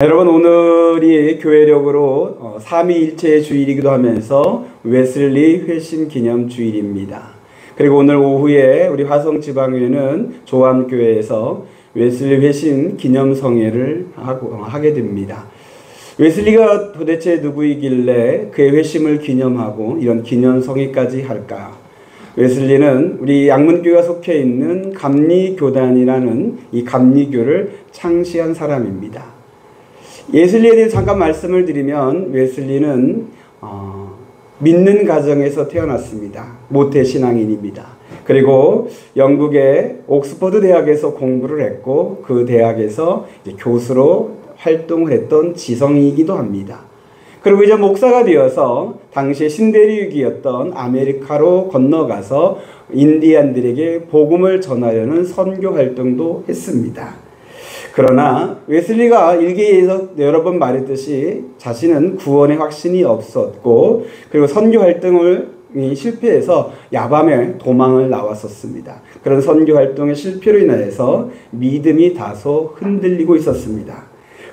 여러분, 오늘이 교회력으로 삼위일체의 주일이기도 하면서 웨슬리 회심 기념 주일입니다. 그리고 오늘 오후에 우리 화성지방교회는 조암교회에서 웨슬리 회심 기념 성회를 하게 됩니다. 웨슬리가 도대체 누구이길래 그의 회심을 기념하고 이런 기념 성회까지 할까? 웨슬리는 우리 양문교회가 속해 있는 감리교단이라는 이 감리교를 창시한 사람입니다. 웨슬리에 대해 잠깐 말씀을 드리면, 웨슬리는 믿는 가정에서 태어났습니다. 모태신앙인입니다. 그리고 영국의 옥스퍼드 대학에서 공부를 했고, 그 대학에서 이제 교수로 활동을 했던 지성이기도 합니다. 그리고 이제 목사가 되어서 당시에 신대륙이었던 아메리카로 건너가서 인디안들에게 복음을 전하려는 선교 활동도 했습니다. 그러나 웨슬리가 일기에서 여러 번 말했듯이 자신은 구원의 확신이 없었고, 그리고 선교 활동을 실패해서 야밤에 도망을 나왔었습니다. 그런 선교 활동의 실패로 인해서 믿음이 다소 흔들리고 있었습니다.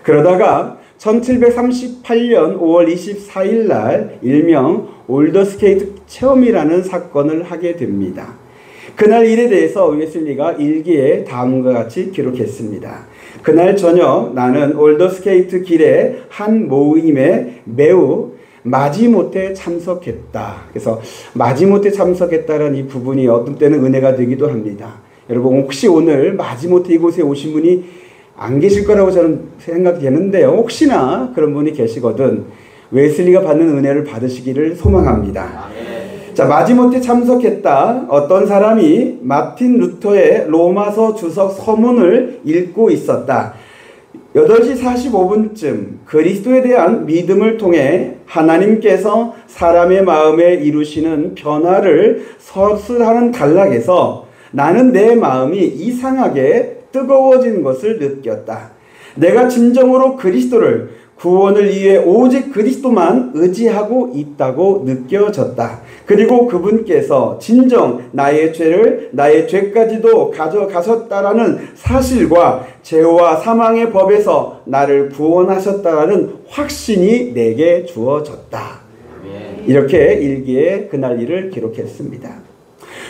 그러다가 1738년 5월 24일 날 일명 올더스케이트 체험이라는 사건을 하게 됩니다. 그날 일에 대해서 웨슬리가 일기에 다음과 같이 기록했습니다. 그날 저녁 나는 올더스케이트 길의 한 모임에 매우 마지못해 참석했다. 그래서 마지못해 참석했다는 이 부분이 어떤 때는 은혜가 되기도 합니다. 여러분, 혹시 오늘 마지못해 이곳에 오신 분이 안 계실 거라고 저는 생각되는데요. 혹시나 그런 분이 계시거든 웨슬리가 받는 은혜를 받으시기를 소망합니다. 자, 마지못해 참석했다. 어떤 사람이 마틴 루터의 로마서 주석 서문을 읽고 있었다. 8시 45분쯤 그리스도에 대한 믿음을 통해 하나님께서 사람의 마음에 이루시는 변화를 서술하는 단락에서 나는 내 마음이 이상하게 뜨거워진 것을 느꼈다. 내가 진정으로 그리스도를, 구원을 위해 오직 그리스도만 의지하고 있다고 느껴졌다. 그리고 그분께서 진정 나의 죄를, 나의 죄까지도 가져가셨다라는 사실과 죄와 사망의 법에서 나를 구원하셨다라는 확신이 내게 주어졌다. 이렇게 일기에 그날 일을 기록했습니다.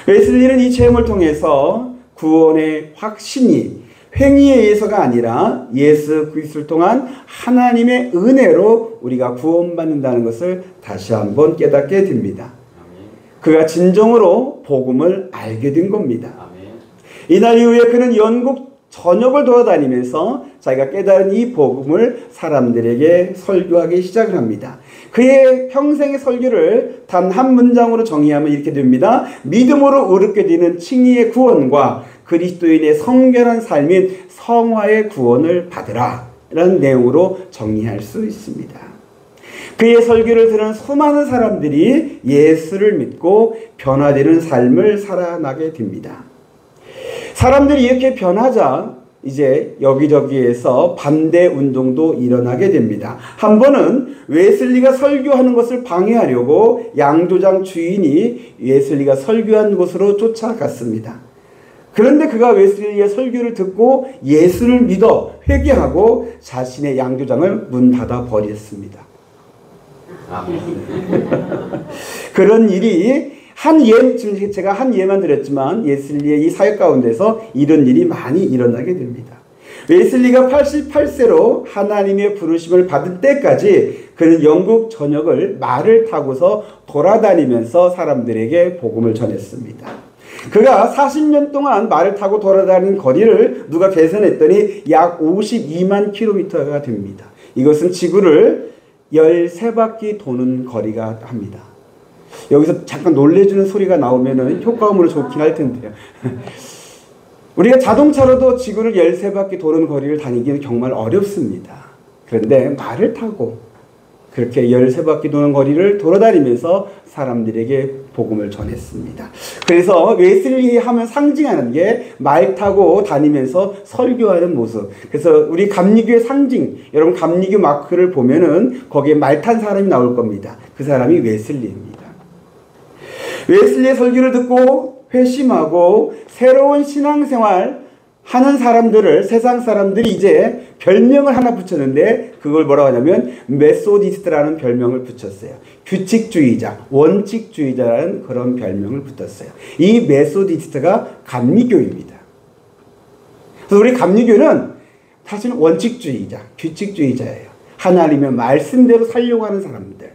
웨슬리는 이 체험을 통해서 구원의 확신이 행위에 의해서가 아니라 예수 그리스도를 통한 하나님의 은혜로 우리가 구원받는다는 것을 다시 한번 깨닫게 됩니다. 그가 진정으로 복음을 알게 된 겁니다. 이날 이후에 그는 영국 전역을 돌아다니면서 자기가 깨달은 이 복음을 사람들에게 설교하기 시작을 합니다. 그의 평생의 설교를 단 한 문장으로 정의하면 이렇게 됩니다. 믿음으로 의롭게 되는 칭의의 구원과 그리스도인의 성결한 삶인 성화의 구원을 받으라 라는 내용으로 정리할 수 있습니다. 그의 설교를 들은 수많은 사람들이 예수를 믿고 변화되는 삶을 살아나게 됩니다. 사람들이 이렇게 변하자 이제 여기저기에서 반대 운동도 일어나게 됩니다. 한 번은 웨슬리가 설교하는 것을 방해하려고 양조장 주인이 웨슬리가 설교한 곳으로 쫓아갔습니다. 그런데 그가 웨슬리의 설교를 듣고 예수를 믿어 회개하고 자신의 양조장을 문 닫아 버렸습니다. 그런 일이 지금 제가 한 예만 드렸지만 웨슬리의 이 사역 가운데서 이런 일이 많이 일어나게 됩니다. 웨슬리가 88세로 하나님의 부르심을 받을 때까지 그는 영국 전역을 말을 타고서 돌아다니면서 사람들에게 복음을 전했습니다. 그가 40년 동안 말을 타고 돌아다니는 거리를 누가 계산했더니 약 52만 킬로미터가 됩니다. 이것은 지구를 13바퀴 도는 거리가 합니다. 여기서 잠깐 놀래주는 소리가 나오면 효과음으로 좋긴 할 텐데요. 우리가 자동차로도 지구를 13바퀴 도는 거리를 다니기는 정말 어렵습니다. 그런데 말을 타고 그렇게 13바퀴 도는 거리를 돌아다니면서 사람들에게 복음을 전했습니다. 그래서 웨슬리 하면 상징하는 게 말 타고 다니면서 설교하는 모습. 그래서 우리 감리교의 상징, 여러분 감리교 마크를 보면은 거기에 말 탄 사람이 나올 겁니다. 그 사람이 웨슬리입니다. 웨슬리의 설교를 듣고 회심하고 새로운 신앙생활, 하는 사람들을, 세상 사람들이 이제 별명을 하나 붙였는데 그걸 뭐라고 하냐면 메소디스트라는 별명을 붙였어요. 규칙주의자, 원칙주의자라는 그런 별명을 붙였어요. 이 메소디스트가 감리교입니다. 그래서 우리 감리교는 사실은 원칙주의자, 규칙주의자예요. 하나님의 말씀대로 살려고 하는 사람들.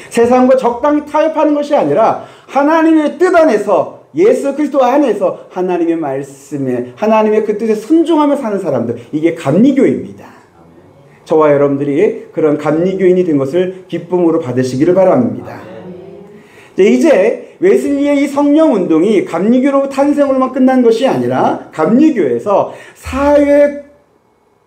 세상과 적당히 타협하는 것이 아니라 하나님의 뜻 안에서, 예수 그리스도 안에서 하나님의 말씀에, 하나님의 그 뜻에 순종하며 사는 사람들, 이게 감리교입니다. 저와 여러분들이 그런 감리교인이 된 것을 기쁨으로 받으시기를 바랍니다. 이제 웨슬리의 이 성령운동이 감리교로 탄생으로만 끝난 것이 아니라 감리교에서 사회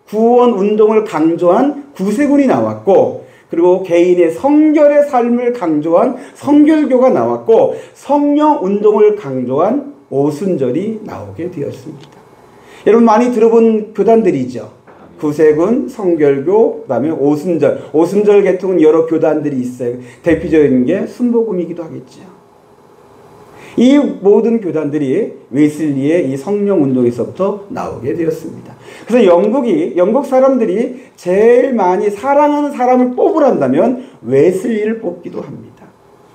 구원 운동을 강조한 구세군이 나왔고, 그리고 개인의 성결의 삶을 강조한 성결교가 나왔고, 성령운동을 강조한 오순절이 나오게 되었습니다. 여러분 많이 들어본 교단들이죠. 구세군, 성결교, 그 다음에 오순절. 오순절 계통은 여러 교단들이 있어요. 대표적인 게 순복음이기도 하겠죠. 이 모든 교단들이 웨슬리의 이 성령운동에서부터 나오게 되었습니다. 그래서 영국 사람들이 제일 많이 사랑하는 사람을 뽑으란다면 웨슬리를 뽑기도 합니다.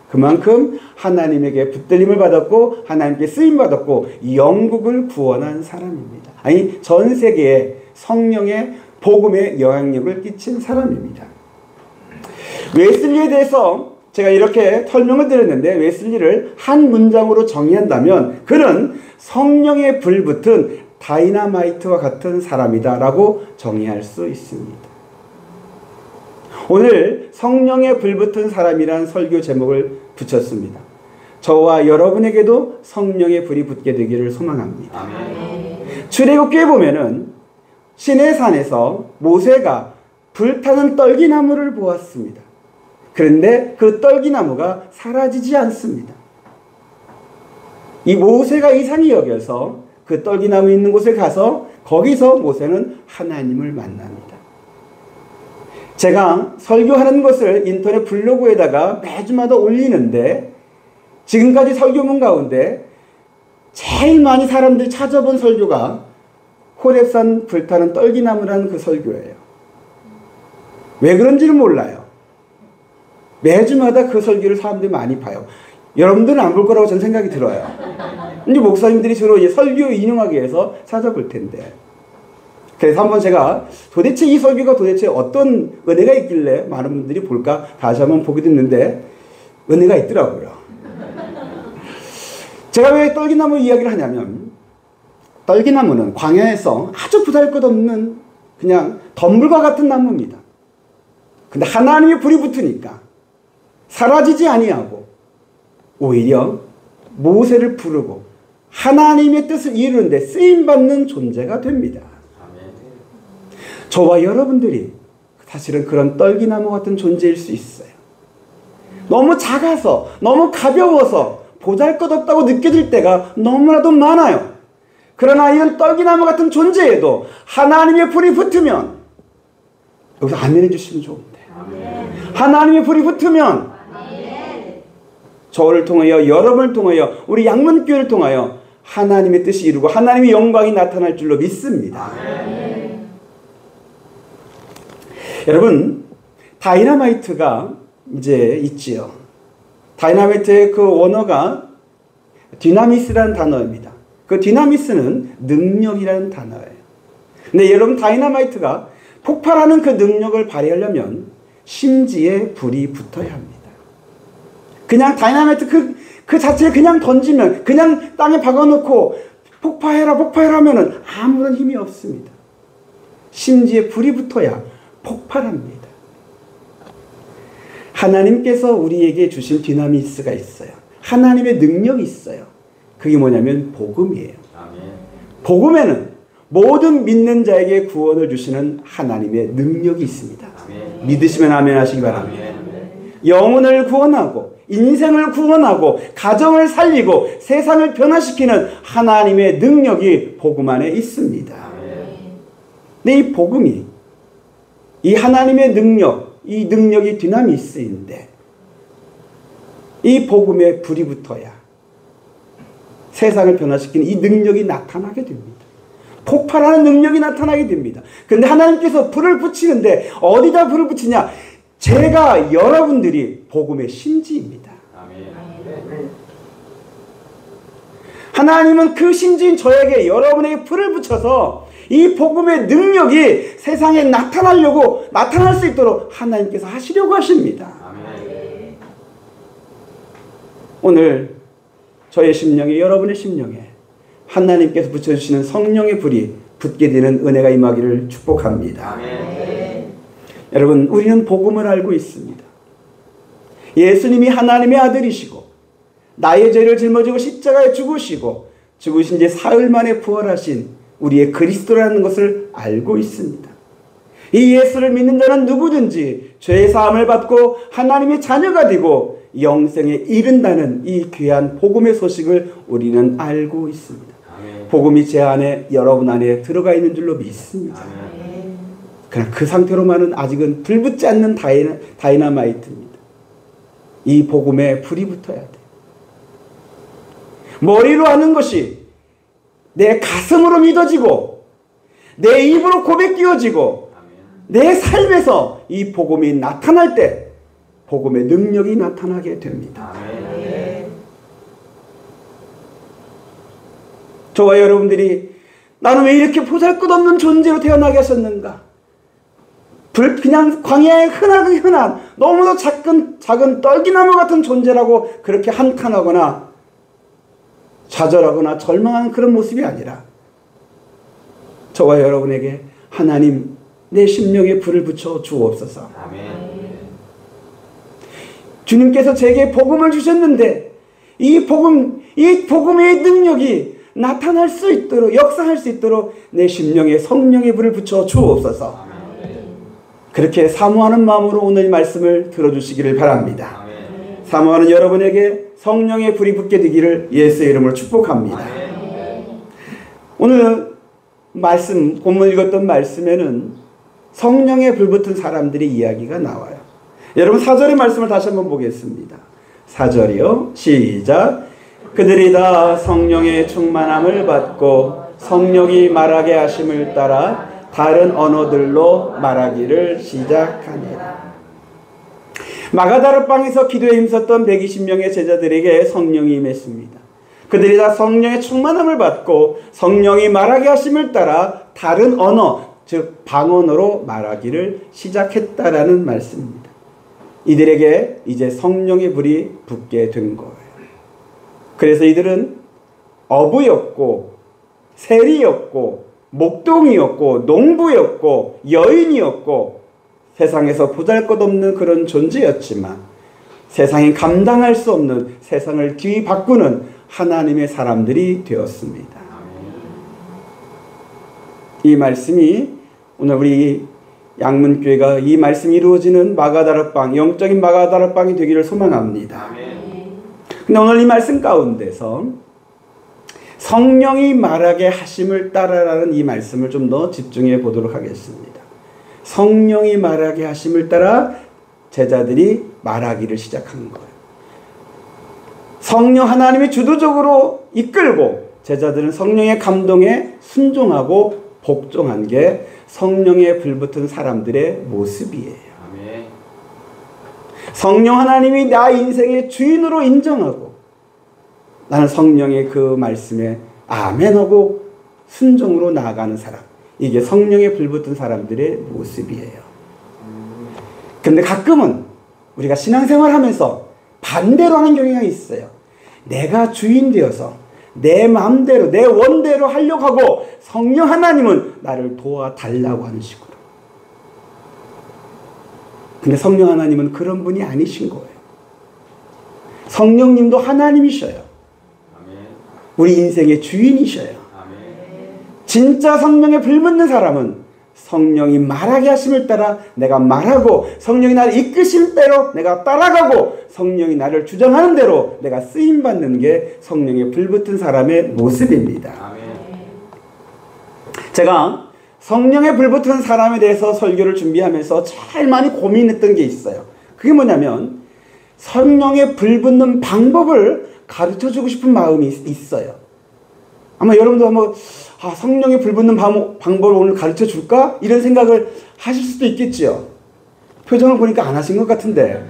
그만큼 하나님에게 붙들림을 받았고 하나님께 쓰임받았고 영국을 구원한 사람입니다. 아니 전 세계에 성령의 복음의 영향력을 끼친 사람입니다. 웨슬리에 대해서 제가 이렇게 설명을 드렸는데 웨슬리를 한 문장으로 정의한다면 그는 성령의 불붙은 다이너마이트와 같은 사람이다 라고 정의할 수 있습니다. 오늘 성령의 불붙은 사람이라는 설교 제목을 붙였습니다. 저와 여러분에게도 성령의 불이 붙게 되기를 소망합니다. 출애굽기에 보면은 시내산에서 모세가 불타는 떨기나무를 보았습니다. 그런데 그 떨기나무가 사라지지 않습니다. 이 모세가 이상히 여겨서 그 떨기나무 있는 곳에 가서 거기서 모세는 하나님을 만납니다. 제가 설교하는 것을 인터넷 블로그에다가 매주마다 올리는데 지금까지 설교문 가운데 제일 많이 사람들이 찾아본 설교가 호렙산 불타는 떨기나무라는 그 설교예요. 왜 그런지는 몰라요. 매주마다 그 설교를 사람들이 많이 봐요. 여러분들은 안 볼 거라고 저는 생각이 들어요. 이제 목사님들이 주로 이제 설교 인용하기 위해서 찾아볼 텐데. 그래서 한번 제가 도대체 이 설교가 도대체 어떤 은혜가 있길래 많은 분들이 볼까 다시 한번 보게 됐는데 은혜가 있더라고요. 제가 왜 떨기나무 이야기를 하냐면 떨기나무는 광야에서 아주 보잘것없는 그냥 덤불과 같은 나무입니다. 근데 하나님의 불이 붙으니까 사라지지 아니하고 오히려 모세를 부르고 하나님의 뜻을 이루는데 쓰임받는 존재가 됩니다. 저와 여러분들이 사실은 그런 떨기나무 같은 존재일 수 있어요. 너무 작아서 너무 가벼워서 보잘것없다고 느껴질 때가 너무나도 많아요. 그러나 이런 떨기나무 같은 존재에도 하나님의 불이 붙으면, 여기서 아멘 해주시면 좋은데, 하나님의 불이 붙으면 저를 통하여 여러분을 통하여 우리 양문교회를 통하여 하나님의 뜻이 이루고 하나님의 영광이 나타날 줄로 믿습니다. 여러분 다이너마이트가 이제 있지요. 다이너마이트의 그 원어가 디나미스라는 단어입니다. 그 디나미스는 능력이라는 단어예요. 근데 여러분 다이너마이트가 폭발하는 그 능력을 발휘하려면 심지에 불이 붙어야 합니다. 그냥 다이너마이트 그 자체를 그냥 던지면, 그냥 땅에 박아놓고 폭파해라 하면은 아무런 힘이 없습니다. 심지에 불이 붙어야 폭발합니다. 하나님께서 우리에게 주신 디나미스가 있어요. 하나님의 능력이 있어요. 그게 뭐냐면 복음이에요. 복음에는 모든 믿는 자에게 구원을 주시는 하나님의 능력이 있습니다. 믿으시면 아멘 하시기 바랍니다. 영혼을 구원하고 인생을 구원하고 가정을 살리고 세상을 변화시키는 하나님의 능력이 복음 안에 있습니다. 근데 이 복음이, 이 하나님의 능력, 이 능력이 디나미스인데 이 복음에 불이 붙어야 세상을 변화시키는 이 능력이 나타나게 됩니다. 폭발하는 능력이 나타나게 됩니다. 그런데 하나님께서 불을 붙이는데 어디다 불을 붙이냐? 제가 여러분들이 복음의 심지입니다. 하나님은 그 심지인 저에게 여러분에게 불을 붙여서 이 복음의 능력이 세상에 나타날 수 있도록 하나님께서 하시려고 하십니다. 오늘 저의 심령에, 여러분의 심령에 하나님께서 붙여주시는 성령의 불이 붙게 되는 은혜가 임하기를 축복합니다. 여러분, 우리는 복음을 알고 있습니다. 예수님이 하나님의 아들이시고 나의 죄를 짊어지고 십자가에 죽으시고 죽으신 지 사흘 만에 부활하신 우리의 그리스도라는 것을 알고 있습니다. 이 예수를 믿는 자는 누구든지 죄의 사함을 받고 하나님의 자녀가 되고 영생에 이른다는 이 귀한 복음의 소식을 우리는 알고 있습니다. 복음이 제 안에, 여러분 안에 들어가 있는 줄로 믿습니다. 그러나 그 상태로만은 아직은 불붙지 않는 다이너마이트입니다. 이 복음에 불이 붙어야 돼. 머리로 하는 것이 내 가슴으로 믿어지고 내 입으로 고백 끼워지고 내 삶에서 이 복음이 나타날 때 복음의 능력이 나타나게 됩니다. 저와 여러분들이 나는 왜 이렇게 보잘것없는 존재로 태어나게 하셨는가? 그냥 광야에 흔한 너무도 작은 떨기나무 같은 존재라고 그렇게 한탄하거나 좌절하거나 절망하는 그런 모습이 아니라 저와 여러분에게 하나님 내 심령에 불을 붙여 주옵소서. 주님께서 제게 복음을 주셨는데 이 복음의 능력이 나타날 수 있도록, 역사할 수 있도록 내 심령에 성령의 불을 붙여 주옵소서. 그렇게 사모하는 마음으로 오늘 말씀을 들어주시기를 바랍니다. 사모하는 여러분에게 성령의 불이 붙게 되기를 예수의 이름으로 축복합니다. 오늘 본문 읽었던 말씀에는 성령의 불 붙은 사람들의 이야기가 나와요. 여러분 4절의 말씀을 다시 한번 보겠습니다. 4절이요. 시작. 그들이 다 성령의 충만함을 받고 성령이 말하게 하심을 따라 다른 언어들로 말하기를 시작하니라. 마가다락방에서 기도에 힘썼던 120명의 제자들에게 성령이 임했습니다. 그들이 다 성령의 충만함을 받고 성령이 말하게 하심을 따라 다른 언어, 즉 방언으로 말하기를 시작했다라는 말씀입니다. 이들에게 이제 성령의 불이 붙게 된 거예요. 그래서 이들은 어부였고 세리였고 목동이었고 농부였고 여인이었고 세상에서 보잘것없는 그런 존재였지만 세상이 감당할 수 없는 세상을 뒤바꾸는 하나님의 사람들이 되었습니다. 이 말씀이 오늘 우리 양문교회가 이 말씀이 이루어지는 마가다락방, 영적인 마가다락방이 되기를 소망합니다. 근데 오늘 이 말씀 가운데서 성령이 말하게 하심을 따라라는 이 말씀을 좀 더 집중해 보도록 하겠습니다. 성령이 말하게 하심을 따라 제자들이 말하기를 시작한 거예요. 성령 하나님이 주도적으로 이끌고 제자들은 성령의 감동에 순종하고 복종한 게 성령에 불붙은 사람들의 모습이에요. 성령 하나님이 나 인생의 주인으로 인정하고 나는 성령의 그 말씀에 아멘하고 순종으로 나아가는 사람, 이게 성령에 불붙은 사람들의 모습이에요. 근데 가끔은 우리가 신앙생활하면서 반대로 하는 경향이 있어요. 내가 주인 되어서 내 마음대로 내 원대로 하려고 하고 성령 하나님은 나를 도와달라고 하는 식으로. 근데 성령 하나님은 그런 분이 아니신 거예요. 성령님도 하나님이셔요. 우리 인생의 주인이셔요. 진짜 성령에 불붙는 사람은 성령이 말하게 하심을 따라 내가 말하고 성령이 나를 이끄신 대로 내가 따라가고 성령이 나를 주장하는 대로 내가 쓰임받는 게 성령에 불붙은 사람의 모습입니다. 제가 성령에 불붙은 사람에 대해서 설교를 준비하면서 제일 많이 고민했던 게 있어요. 그게 뭐냐면 성령에 불붙는 방법을 가르쳐주고 싶은 마음이 있어요. 아마 여러분도 한번 성령이 불붙는 방법을 오늘 가르쳐 줄까? 이런 생각을 하실 수도 있겠지요. 표정을 보니까 안 하신 것 같은데.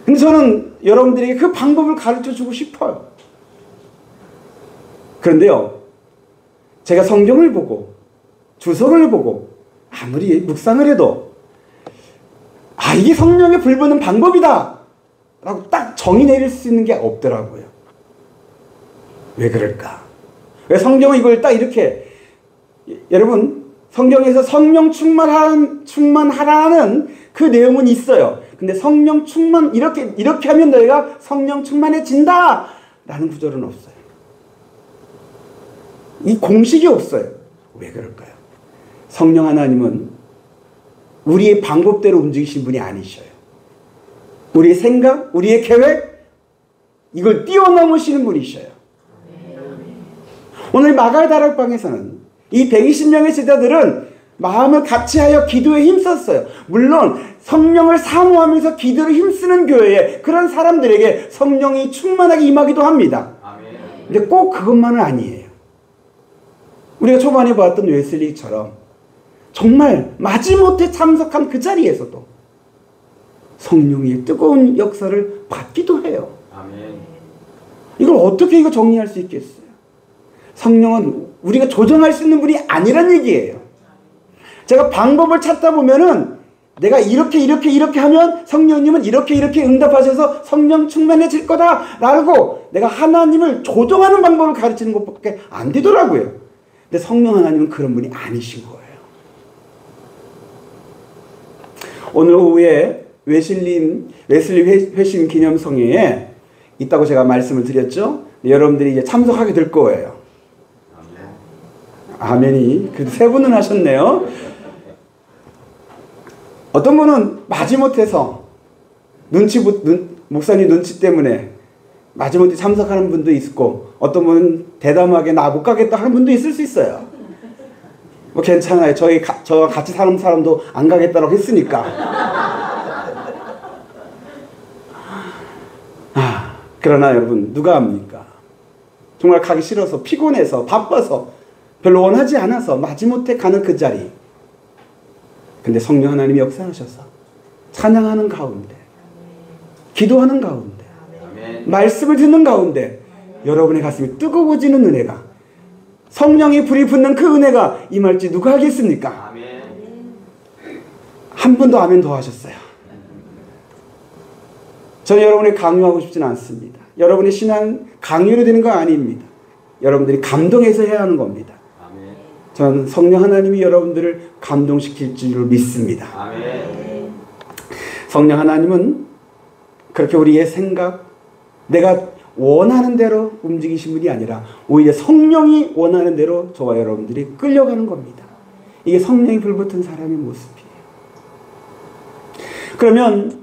근데 저는 여러분들에게 그 방법을 가르쳐 주고 싶어요. 그런데요, 제가 성경을 보고 주석을 보고 아무리 묵상을 해도 이게 성령의 불붙는 방법이다 라고 딱 정의 내릴 수 있는 게 없더라고요. 왜 그럴까? 왜 성경은 이걸 딱 이렇게, 여러분 성경에서 성령 충만하라는 그 내용은 있어요. 근데 성령 충만 이렇게 하면 너희가 성령 충만해진다 라는 구절은 없어요. 이 공식이 없어요. 왜 그럴까요? 성령 하나님은 우리의 방법대로 움직이신 분이 아니셔요. 우리의 생각, 우리의 계획, 이걸 뛰어넘으시는 분이셔요. 오늘 마가의 다락방에서는 이 120명의 제자들은 마음을 같이하여 기도에 힘썼어요. 물론 성령을 사모하면서 기도를 힘쓰는 교회에 그런 사람들에게 성령이 충만하게 임하기도 합니다. 근데 꼭 그것만은 아니에요. 우리가 초반에 보았던 웨슬리처럼 정말 마지못해 참석한 그 자리에서도 성령의 뜨거운 역사를 받기도 해요. 이걸 어떻게 정리할 수 있겠어요? 성령은 우리가 조정할 수 있는 분이 아니란 얘기예요. 제가 방법을 찾다 보면은 내가 이렇게 하면 성령님은 이렇게 응답하셔서 성령 충만해질 거다라고 내가 하나님을 조정하는 방법을 가르치는 것밖에 안 되더라고요. 근데 성령 하나님은 그런 분이 아니신 거예요. 오늘 오후에 웨슬리 회심 기념성회에 있다고 제가 말씀을 드렸죠. 여러분들이 이제 참석하게 될 거예요. 아멘이 그래도 세 분은 하셨네요. 어떤 분은 마지못해서 목사님 눈치 때문에 마지못해 참석하는 분도 있고, 어떤 분은 대담하게 나 못 가겠다 하는 분도 있을 수 있어요. 뭐 괜찮아요. 저와 같이 사는 사람도 안 가겠다라고 했으니까. 그러나 여러분, 누가 합니까? 정말 가기 싫어서, 피곤해서, 바빠서, 별로 원하지 않아서 마지못해 가는 그 자리. 근데 성령 하나님이 역사하셔서 찬양하는 가운데, 기도하는 가운데, 말씀을 듣는 가운데 여러분의 가슴이 뜨거워지는 은혜가, 성령의 불이 붙는 그 은혜가 임할지 누가 하겠습니까? 한 분도 아멘 더 하셨어요. 저는 여러분이 강요하고 싶지는 않습니다. 여러분의 신앙 강요로 되는 거 아닙니다. 여러분들이 감동해서 해야 하는 겁니다. 저는 성령 하나님이 여러분들을 감동시킬 줄 믿습니다. 성령 하나님은 그렇게 우리의 생각, 내가 원하는 대로 움직이신 분이 아니라 오히려 성령이 원하는 대로 저와 여러분들이 끌려가는 겁니다. 이게 성령이 불붙은 사람의 모습이에요. 그러면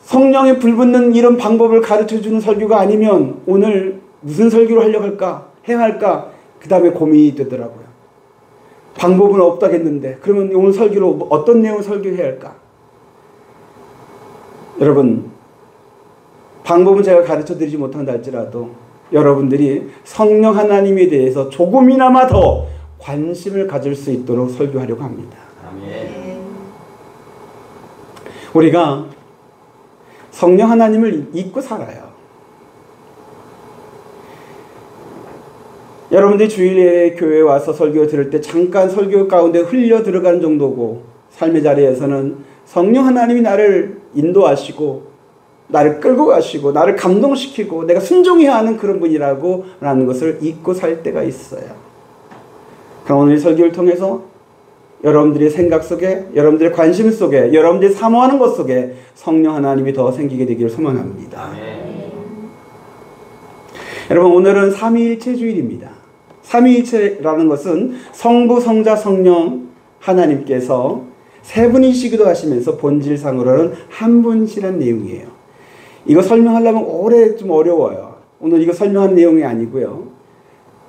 성령이 불붙는 이런 방법을 가르쳐주는 설교가 아니면 오늘 무슨 설교를 하려고 할까? 해야 할까? 그 다음에 고민이 되더라고요. 방법은 없다겠는데 그러면 오늘 설교로 어떤 내용을 설교해야 할까? 여러분, 방법은 제가 가르쳐드리지 못한다 할지라도 여러분들이 성령 하나님에 대해서 조금이나마 더 관심을 가질 수 있도록 설교하려고 합니다. 우리가 성령 하나님을 잊고 살아요. 여러분들이 주일에 교회에 와서 설교 들을 때 잠깐 설교 가운데 흘려 들어가는 정도고, 삶의 자리에서는 성령 하나님이 나를 인도하시고 나를 끌고 가시고 나를 감동시키고 내가 순종해야 하는 그런 분이라고 라는 것을 잊고 살 때가 있어요. 그럼 오늘 이 설교를 통해서 여러분들의 생각 속에, 여러분들의 관심 속에, 여러분들이 사모하는 것 속에 성령 하나님이 더 생기게 되기를 소망합니다. 여러분, 오늘은 삼위일체 주일입니다. 삼위일체라는 것은 성부, 성자, 성령 하나님께서 세 분이시기도 하시면서 본질상으로는 한 분이시라는 내용이에요. 이거 설명하려면 오래 좀 어려워요. 오늘 이거 설명한 내용이 아니고요.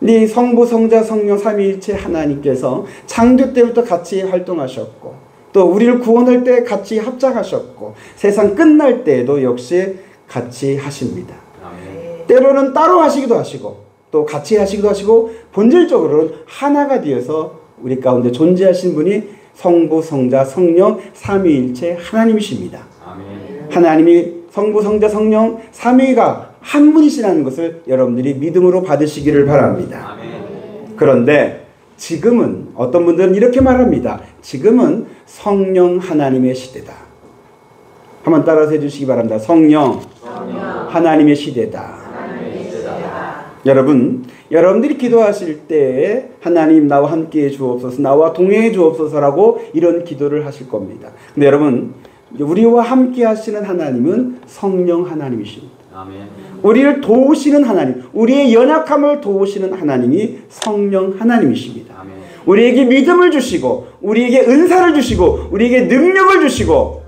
이 성부, 성자, 성령 삼위일체 하나님께서 창조 때부터 같이 활동하셨고, 또 우리를 구원할 때 같이 합작하셨고, 세상 끝날 때에도 역시 같이 하십니다. 때로는 따로 하시기도 하시고, 또 같이 하시기도 하시고 본질적으로는 하나가 되어서 우리 가운데 존재하신 분이 성부, 성자, 성령, 삼위일체 하나님이십니다. 아멘. 하나님이 성부, 성자, 성령, 삼위가 한 분이시라는 것을 여러분들이 믿음으로 받으시기를 바랍니다. 아멘. 그런데 지금은 어떤 분들은 이렇게 말합니다. 지금은 성령 하나님의 시대다. 한번 따라서 해주시기 바랍니다. 성령 하나님의 시대다. 여러분, 여러분들이 기도하실 때 하나님 나와 함께해 주옵소서, 나와 동행해 주옵소서라고 이런 기도를 하실 겁니다. 근데 여러분, 우리와 함께 하시는 하나님은 성령 하나님이십니다. 아멘. 우리를 도우시는 하나님, 우리의 연약함을 도우시는 하나님이 성령 하나님이십니다. 아멘. 우리에게 믿음을 주시고 우리에게 은사를 주시고 우리에게 능력을 주시고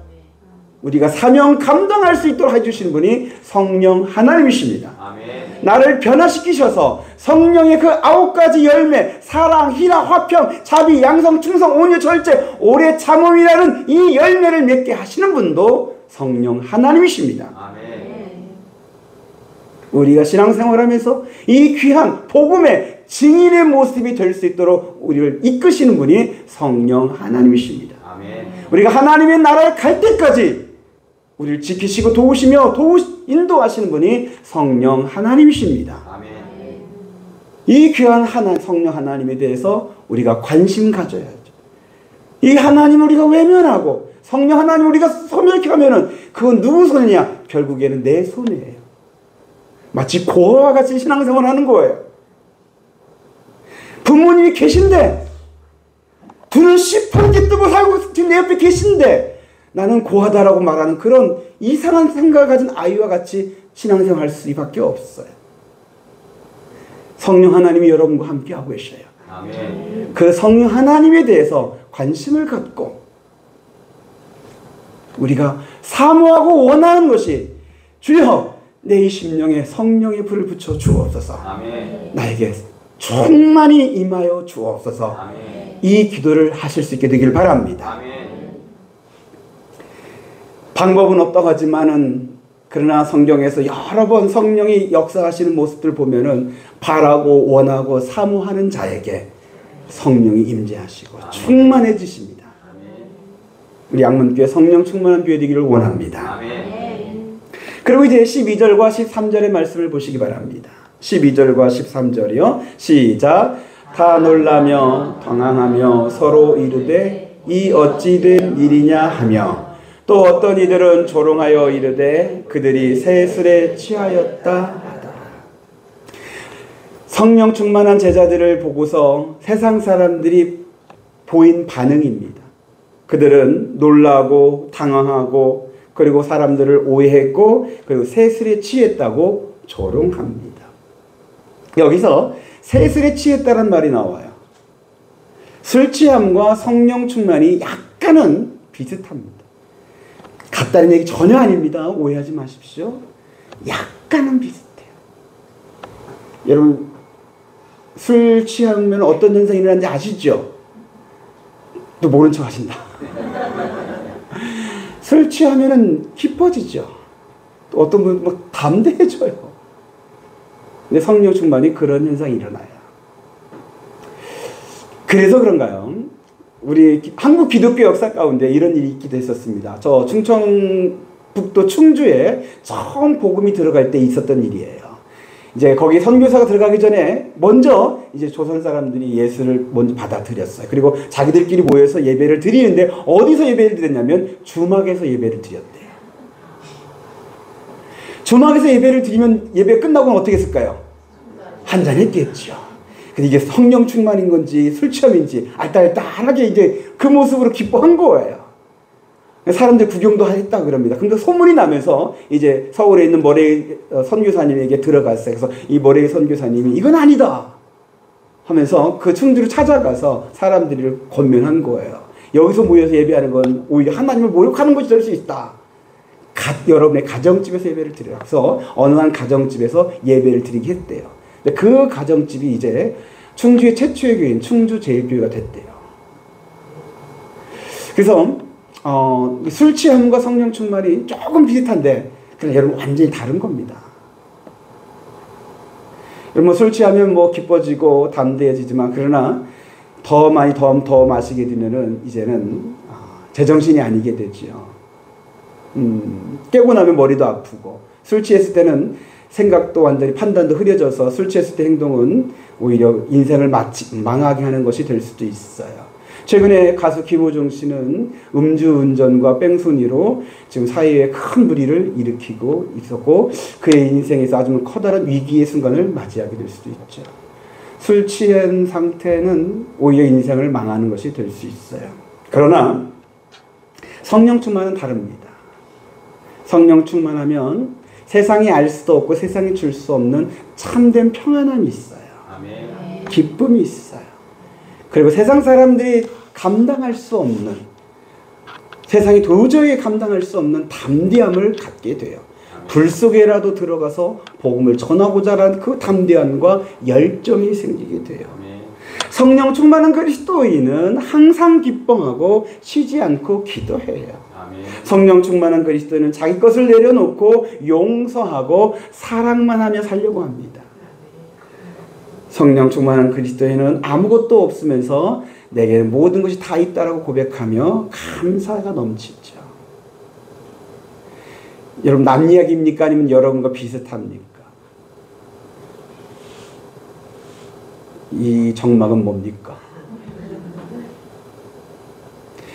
우리가 사명 감당할 수 있도록 해주시는 분이 성령 하나님이십니다. 아멘. 나를 변화시키셔서 성령의 그 9가지 열매, 사랑, 희락, 화평, 자비, 양성, 충성, 온유, 절제, 오래 참음이라는 이 열매를 맺게 하시는 분도 성령 하나님이십니다. 아멘. 우리가 신앙생활하면서 이 귀한 복음의 증인의 모습이 될 수 있도록 우리를 이끄시는 분이 성령 하나님이십니다. 아멘. 우리가 하나님의 나라에 갈 때까지 우리를 지키시고 도우시며 인도하시는 분이 성령 하나님이십니다. 아멘. 이 귀한 성령 하나님에 대해서 우리가 관심 가져야죠. 이 하나님을 우리가 외면하고 성령 하나님을 우리가 소멸케하면은 그건 누구 손이냐? 결국에는 내 손이에요. 마치 고아와 같이 신앙생활을 하는 거예요. 부모님이 계신데 눈을 시퍼렇게 뜨고 살고 지금 내 옆에 계신데 나는 고하다라고 말하는 그런 이상한 생각을 가진 아이와 같이 신앙생활 할 수밖에 없어요. 성령 하나님이 여러분과 함께하고 계셔요. 아멘. 그 성령 하나님에 대해서 관심을 갖고 우리가 사모하고 원하는 것이 주여 내 심령에 성령의 불을 붙여 주옵소서. 아멘. 나에게 충만히 임하여 주옵소서. 아멘. 이 기도를 하실 수 있게 되길 바랍니다. 아멘. 방법은 없다고 하지만은 그러나 성경에서 여러 번 성령이 역사하시는 모습들 보면은 바라고 원하고 사모하는 자에게 성령이 임재하시고 아멘. 충만해지십니다. 아멘. 우리 양문교회 성령 충만한 교회 되기를 원합니다. 아멘. 그리고 이제 12절과 13절의 말씀을 보시기 바랍니다. 12절과 13절이요. 시작. 다 놀라며 당황하며 서로 이르되 이 어찌 된 일이냐 하며 또 어떤 이들은 조롱하여 이르되 그들이 새 술에 취하였다 하더라. 성령 충만한 제자들을 보고서 세상 사람들이 보인 반응입니다. 그들은 놀라고 당황하고 그리고 사람들을 오해했고 그리고 새 술에 취했다고 조롱합니다. 여기서 새 술에 취했다는 말이 나와요. 술 취함과 성령 충만이 약간은 비슷합니다. 같다는 얘기 전혀 아닙니다. 오해하지 마십시오. 약간은 비슷해요. 여러분 술 취하면 어떤 현상이 일어나는지 아시죠? 또 모른 척 하신다. 술 취하면은 기뻐지죠. 또 어떤 분은 막 담대해져요. 근데 성령 충만이 그런 현상이 일어나요. 그래서 그런가요? 우리 한국 기독교 역사 가운데 이런 일이 있기도 했었습니다. 저 충청북도 충주에 처음 복음이 들어갈 때 있었던 일이에요. 이제 거기 선교사가 들어가기 전에 먼저 이제 조선 사람들이 예수를 먼저 받아들였어요. 그리고 자기들끼리 모여서 예배를 드리는데 어디서 예배를 드렸냐면 주막에서 예배를 드렸대요. 주막에서 예배를 드리면 예배 끝나고는 어떻게 했을까요? 한잔 했겠죠. 이게 성령 충만인 건지 술 취함인지 알딸딸하게 이제 그 모습으로 기뻐한 거예요. 사람들 구경도 했다고 그럽니다. 근데 소문이 나면서 이제 서울에 있는 머레이 선교사님에게 들어갔어요. 그래서 이 머레이 선교사님이 이건 아니다 하면서 그 충주로 찾아가서 사람들을 권면한 거예요. 여기서 모여서 예배하는 건 오히려 하나님을 모욕하는 것이 될 수 있다. 여러분의 가정집에서 예배를 드려라. 그래서 어느 한 가정집에서 예배를 드리게 했대요. 그 가정집이 이제 충주의 최초의 교회인 충주제일교회가 됐대요. 그래서 술 취함과 성령 충만이 조금 비슷한데 그냥 여러분 완전히 다른 겁니다. 뭐 술 취하면 뭐 기뻐지고 담대해지지만 그러나 더 많이 더 마시게 되면은 이제는 제정신이 아니게 되지요. 깨고 나면 머리도 아프고 술 취했을 때는 생각도 완전히 판단도 흐려져서 술 취했을 때 행동은 오히려 인생을 망하게 하는 것이 될 수도 있어요. 최근에 가수 김호중 씨는 음주운전과 뺑소니로 지금 사회에 큰 불의를 일으키고 있었고 그의 인생에서 아주 커다란 위기의 순간을 맞이하게 될 수도 있죠. 술 취한 상태는 오히려 인생을 망하는 것이 될 수 있어요. 그러나 성령 충만은 다릅니다. 성령 충만하면 세상이 알 수도 없고 세상이 줄 수 없는 참된 평안함이 있어요. 아멘. 기쁨이 있어요. 그리고 세상 사람들이 감당할 수 없는, 세상이 도저히 감당할 수 없는 담대함을 갖게 돼요. 불 속에라도 들어가서 복음을 전하고자 하는 그 담대함과 열정이 생기게 돼요. 성령 충만한 그리스도인은 항상 기뻐하고 쉬지 않고 기도해요. 성령 충만한 그리스도인은 자기 것을 내려놓고 용서하고 사랑만 하며 살려고 합니다. 성령 충만한 그리스도인은 아무것도 없으면서 내게는 모든 것이 다 있다라고 고백하며 감사가 넘치죠. 여러분 남 이야기입니까? 아니면 여러분과 비슷합니까? 이 정막은 뭡니까?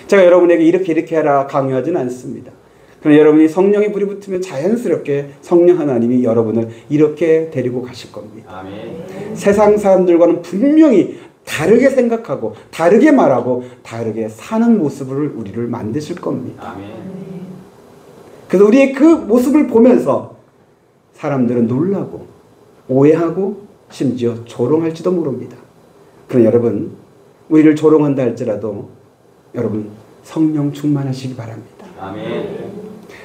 제가 여러분에게 이렇게 해라 강요하지는 않습니다. 그러나 여러분이 성령의 불이 붙으면 자연스럽게 성령 하나님이 여러분을 이렇게 데리고 가실 겁니다. 아멘. 세상 사람들과는 분명히 다르게 생각하고 다르게 말하고 다르게 사는 모습을 우리를 만드실 겁니다. 아멘. 그래서 우리의 그 모습을 보면서 사람들은 놀라고 오해하고 심지어 조롱할지도 모릅니다. 그러나 여러분 우리를 조롱한다 할지라도 여러분 성령 충만하시기 바랍니다. 아멘.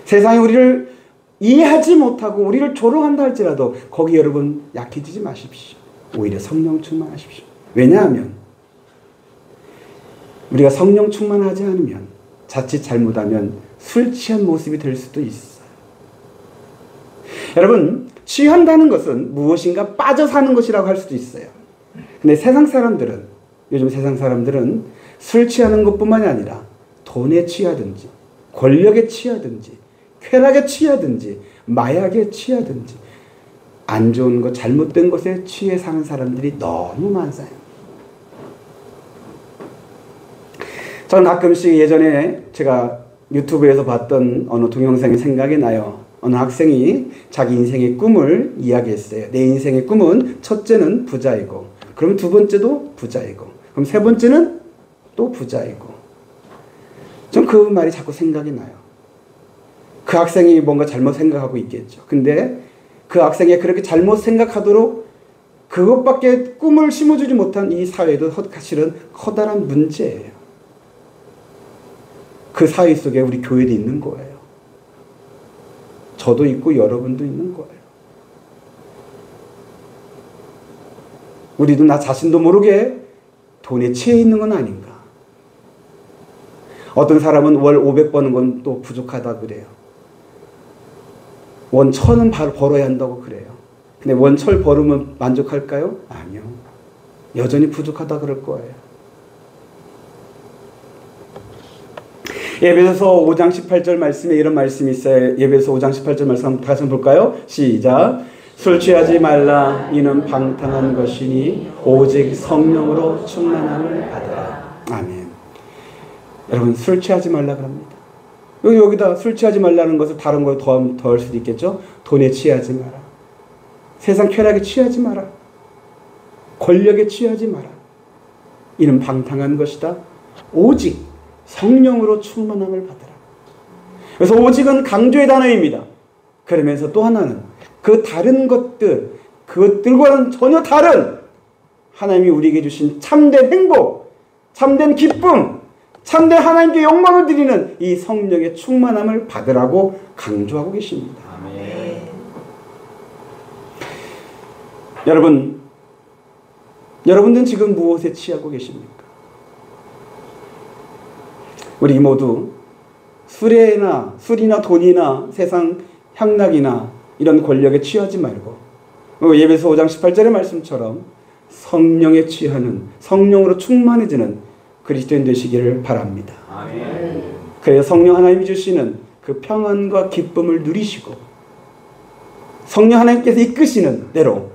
세상이 우리를 이해하지 못하고 우리를 조롱한다 할지라도 거기 여러분 약해지지 마십시오. 오히려 성령 충만하십시오. 왜냐하면 우리가 성령 충만하지 않으면 자칫 잘못하면 술 취한 모습이 될 수도 있어요. 여러분 취한다는 것은 무엇인가 빠져 사는 것이라고 할 수도 있어요. 근데 요즘 세상 사람들은 술 취하는 것뿐만이 아니라 돈에 취하든지 권력에 취하든지 쾌락에 취하든지 마약에 취하든지 안 좋은 것 잘못된 것에 취해 사는 사람들이 너무 많아요. 저는 가끔씩 예전에 제가 유튜브에서 봤던 어느 동영상이 생각이 나요. 어느 학생이 자기 인생의 꿈을 이야기했어요. 내 인생의 꿈은 첫째는 부자이고 그럼 두 번째도 부자이고 그럼 세 번째는 또 부자이고. 전 그 말이 자꾸 생각이 나요. 그 학생이 뭔가 잘못 생각하고 있겠죠. 근데 그 학생이 그렇게 잘못 생각하도록 그것밖에 꿈을 심어주지 못한 이 사회도 사실은 커다란 문제예요. 그 사회 속에 우리 교회도 있는 거예요. 저도 있고 여러분도 있는 거예요. 우리도 나 자신도 모르게 돈에 취해 있는 건 아닌가. 어떤 사람은 월 500 버는 건 또 부족하다 그래요. 원 1000은 바로 벌어야 한다고 그래요. 근데 원 1000 벌으면 만족할까요? 아니요. 여전히 부족하다 그럴 거예요. 예배소서 5장 18절 말씀에 이런 말씀이 있어요. 예배소서 5장 18절 말씀 한번 다시 한번 볼까요? 시작. 술 취하지 말라. 이는 방탕한 것이니 오직 성령으로 충만함을 받으라. 아멘. 여러분 술 취하지 말라 그럽니다. 여기다 술 취하지 말라는 것을 다른 걸 더할 수도 있겠죠. 돈에 취하지 마라. 세상 쾌락에 취하지 마라. 권력에 취하지 마라. 이는 방탕한 것이다. 오직 성령으로 충만함을 받으라. 그래서 오직은 강조의 단어입니다. 그러면서 또 하나는 그 다른 것들, 그것들과는 전혀 다른 하나님이 우리에게 주신 참된 행복, 참된 기쁨, 참된 하나님께 영광을 드리는 이 성령의 충만함을 받으라고 강조하고 계십니다. 아멘. 여러분들은 지금 무엇에 취하고 계십니까? 우리 모두 술이나 돈이나 세상 향락이나 이런 권력에 취하지 말고 예배서 5장 18절의 말씀처럼 성령에 취하는, 성령으로 충만해지는 그리스도인 되시기를 바랍니다. 아멘. 그래서 성령 하나님이 주시는 그 평안과 기쁨을 누리시고 성령 하나님께서 이끄시는 대로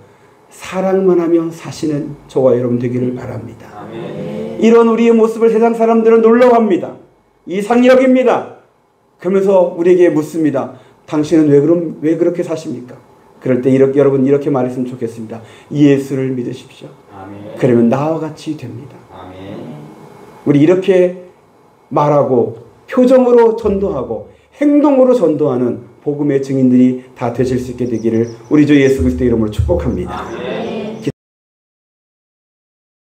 사랑만 하며 사시는 저와 여러분 되기를 바랍니다. 아멘. 이런 우리의 모습을 세상 사람들은 놀라워합니다. 이상적입니다. 그러면서 우리에게 묻습니다. 당신은 왜 그렇게 사십니까? 그럴 때 여러분 이렇게 말했으면 좋겠습니다. 예수를 믿으십시오. 아멘. 그러면 나와 같이 됩니다. 아멘. 우리 이렇게 말하고 표정으로 전도하고 행동으로 전도하는 복음의 증인들이 다 되실 수 있게 되기를 우리 주 예수 그리스도의 이름으로 축복합니다. 아멘.